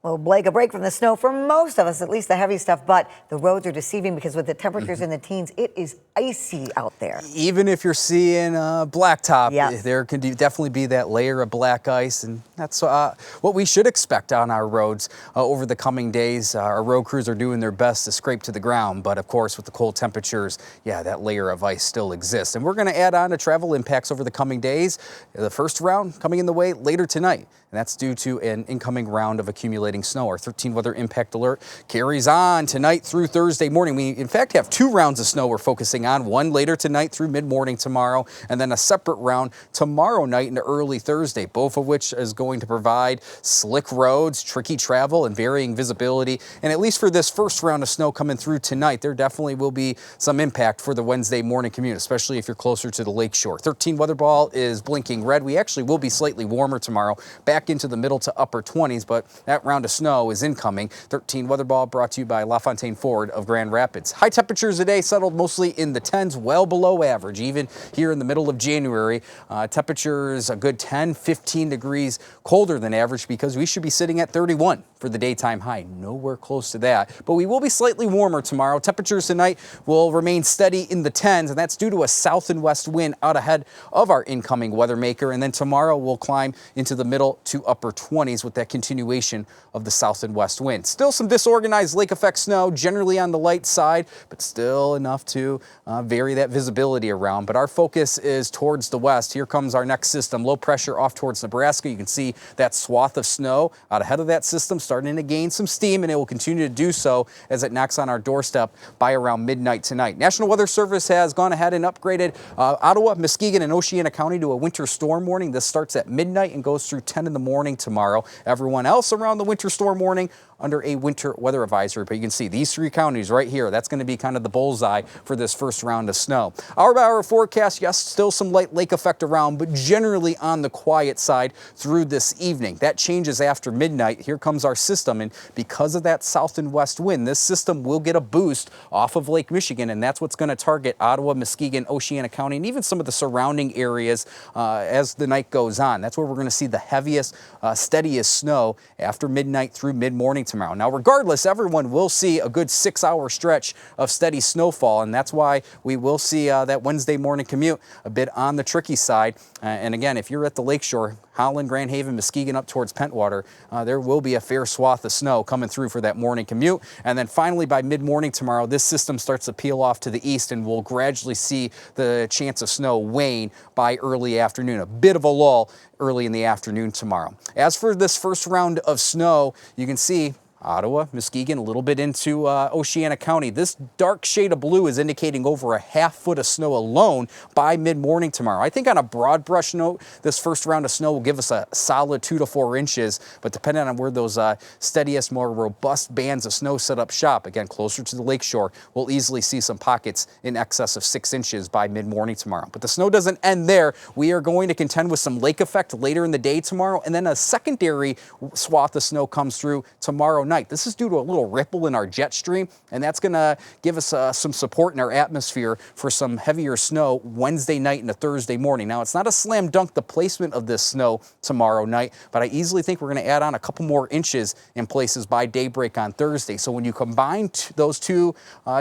Well, Blake, a break from the snow for most of us, at least the heavy stuff, but the roads are deceiving because with the temperatures in the teens, it is icy out there. Even if you're seeing blacktop, Yes. there can definitely be that layer of black ice, and that's what we should expect on our roads over the coming days. Our road crews are doing their best to scrape to the ground, but of course with the cold temperatures, yeah, that layer of ice still exists. And we're going to add on to travel impacts over the coming days. The first round coming in the way later tonight, and that's due to an incoming round of accumulating snow. Our 13 weather impact alert carries on tonight through Thursday morning. We, in fact, have 2 rounds of snow we're focusing on, one later tonight through mid-morning tomorrow, and then a separate round tomorrow night into early Thursday, both of which is going to provide slick roads, tricky travel, and varying visibility. And at least for this first round of snow coming through tonight, there definitely will be some impact for the Wednesday morning commute, especially if you're closer to the lakeshore. 13 weather ball is blinking red. We actually will be slightly warmer tomorrow, back into the middle to upper 20s, but that round of snow is incoming. 13 weather ball brought to you by LaFontaine Ford of Grand Rapids. High temperatures today settled mostly in the 10s, well below average, even here in the middle of January. Temperatures a good 10, 15 degrees colder than average because we should be sitting at 31 for the daytime high. Nowhere close to that, but we will be slightly warmer tomorrow. Temperatures tonight will remain steady in the 10s, and that's due to a south and west wind out ahead of our incoming weather maker. And then tomorrow we'll climb into the middle to upper 20s with that continuation of the south and west wind. Still some disorganized lake effect snow, generally on the light side, but still enough to vary that visibility around. But our focus is towards the west. Here comes our next system, low pressure off towards Nebraska. You can see that swath of snow out ahead of that system starting to gain some steam, and it will continue to do so as it knocks on our doorstep by around midnight tonight. National Weather Service has gone ahead and upgraded Ottawa, Muskegon, and Oceana County to a winter storm warning. This starts at midnight and goes through 10 in the morning tomorrow. Everyone else around the winter storm warning under a winter weather advisory. But you can see these 3 counties right here. That's going to be kind of the bullseye for this first round of snow. Hour by hour forecast, yes, still some light lake effect around, but generally on the quiet side through this evening. That changes after midnight. Here comes our system, and because of that south and west wind, this system will get a boost off of Lake Michigan, and that's what's going to target Ottawa, Muskegon, Oceana County, and even some of the surrounding areas as the night goes on. That's where we're going to see the heaviest, steadiest snow after midnight through mid-morning tomorrow. Now, regardless, everyone will see a good 6-hour stretch of steady snowfall, and that's why we will see that Wednesday morning commute a bit on the tricky side. And again, if you're at the lakeshore, Holland, Grand Haven, Muskegon up towards Pentwater, there will be a fair swath of snow coming through for that morning commute. And then finally by mid-morning tomorrow, this system starts to peel off to the east, and we'll gradually see the chance of snow wane by early afternoon. A bit of a lull early in the afternoon tomorrow. As for this first round of snow, you can see Ottawa, Muskegon, a little bit into Oceana County. This dark shade of blue is indicating over a half foot of snow alone by mid-morning tomorrow. I think on a broad brush note, this first round of snow will give us a solid 2 to 4 inches, but depending on where those steadiest, more robust bands of snow set up shop, again, closer to the lakeshore, we'll easily see some pockets in excess of 6 inches by mid-morning tomorrow. But the snow doesn't end there. We are going to contend with some lake effect later in the day tomorrow, and then a secondary swath of snow comes through tomorrow night. This is due to a little ripple in our jet stream, and that's going to give us some support in our atmosphere for some heavier snow Wednesday night into Thursday morning. Now, it's not a slam dunk the placement of this snow tomorrow night, but I easily think we're going to add on a couple more inches in places by daybreak on Thursday. So when you combine those 2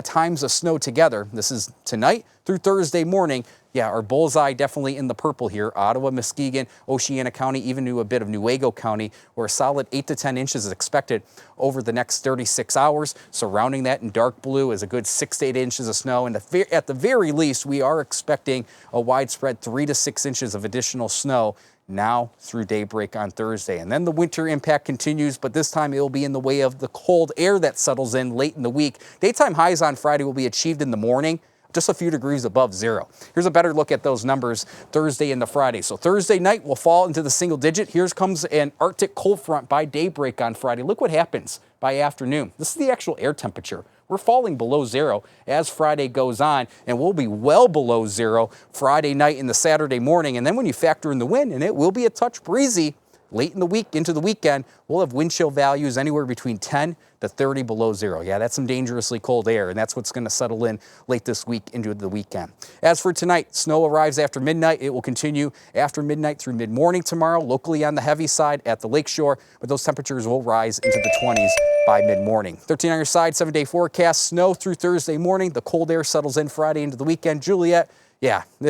times of snow together, this is tonight through Thursday morning, yeah, our bullseye definitely in the purple here. Ottawa, Muskegon, Oceana County, even to a bit of Newaygo County, where a solid 8 to 10 inches is expected over the next 36 hours. Surrounding that in dark blue is a good 6 to 8 inches of snow. And at the very least, we are expecting a widespread 3 to 6 inches of additional snow now through daybreak on Thursday. And then the winter impact continues, but this time it will be in the way of the cold air that settles in late in the week. Daytime highs on Friday will be achieved in the morning, just a few degrees above zero. Here's a better look at those numbers Thursday into Friday. So Thursday night will fall into the single digit. Here comes an Arctic cold front by daybreak on Friday. Look what happens by afternoon. This is the actual air temperature. We're falling below zero as Friday goes on, and we'll be well below zero Friday night and the Saturday morning. And then when you factor in the wind, and it will be a touch breezy, late in the week into the weekend, we'll have wind chill values anywhere between 10 to 30 below zero. Yeah, that's some dangerously cold air, and that's what's going to settle in late this week into the weekend. As for tonight, snow arrives after midnight. It will continue after midnight through mid-morning tomorrow, locally on the heavy side at the lakeshore, but those temperatures will rise into the 20s by mid-morning. 13 on your side, 7-day forecast, snow through Thursday morning. The cold air settles in Friday into the weekend. Juliet, yeah, it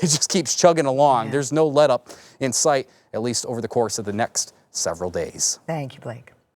just keeps chugging along. There's no let up in sight, at least over the course of the next several days. Thank you, Blake.